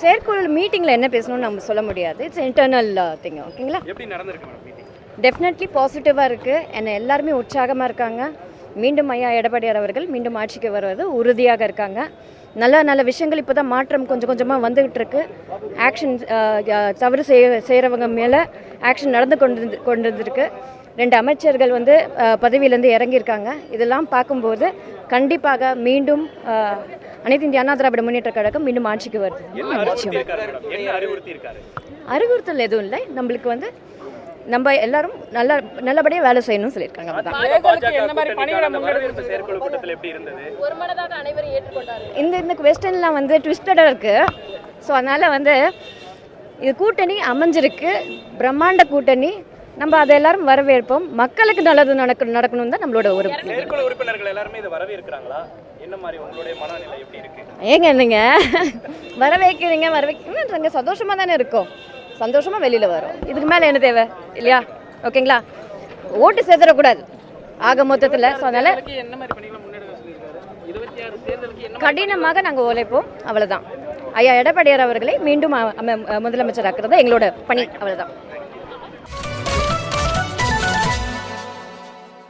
செயற்குழு மீட்டிங்கில் என்ன பேசணும்னு நம்ம சொல்ல முடியாது. It's internal thing. ஓகேங்களா? எப்படி நடந்திருக்கு மீட்டிங்? டெஃபினெட்லி பாசிட்டிவாக இருக்குது. என்ன எல்லாருமே உற்சாகமாக இருக்காங்க. மீண்டும் ஐயா எடப்பாடியார் அவர்கள் மீண்டும் ஆட்சிக்கு வருவது உறுதியாக இருக்காங்க. நல்ல நல்ல விஷயங்கள் இப்போ தான் மாற்றம் கொஞ்சம் கொஞ்சமாக வந்துகிட்டு இருக்கு. ஆக்ஷன் தவறு செய்கிறவங்க மேலே ஆக்ஷன் நடந்து கொண்டிருக்கு. 2 அமைச்சர்கள் வந்து பதவியிலேருந்து இறங்கியிருக்காங்க. இதெல்லாம் பார்க்கும்போது கண்டிப்பாக மீண்டும் அனைத்து இந்திய அண்ணா திராவிட முன்னேற்ற கழகம் மீண்டும் ஆட்சிக்கு வருது. அறிவுறுத்தல் எதுவும் இல்லை. நம்மளுக்கு வந்து நம்ம எல்லாரும் நல்லபடியாக வேலை செய்யணும்னு சொல்லியிருக்காங்க. இந்த வெஸ்டர்ன்லாம் வந்து ட்விஸ்டடாக இருக்குது. ஸோ அதனால் வந்து இது கூட்டணி அமைஞ்சிருக்கு, பிரம்மாண்ட கூட்டணி. நம்ம அதை எல்லாரும் வரவேற்போம். மக்களுக்கு நல்லது நடக்கணும் தான் நம்மளோட ஒரு உறுப்பினர்கள் எல்லாருமே இதை வரவேற்கிறாங்களா? என்ன மாதிரி உங்களுடைய மனநிலை எப்படி இருக்கு? ஏங்க நீங்கள் வரவேற்கிறீங்க சந்தோஷமாக தானே இருக்கும். சந்தோஷமாக வெளியில் வரும். இதுக்கு மேலே என்ன தேவை இல்லையா? ஓகேங்களா? ஓட்டு சேர்த்துடக்கூடாது ஆக மொத்தத்தில். ஸோ அதனால் கடினமாக நாங்கள் உழைப்போம். அவ்வளோதான். ஐயா எடப்பாடியார் அவர்களை மீண்டும் முதலமைச்சராக்குறது எங்களோட பணி. அவ்வளோதான்.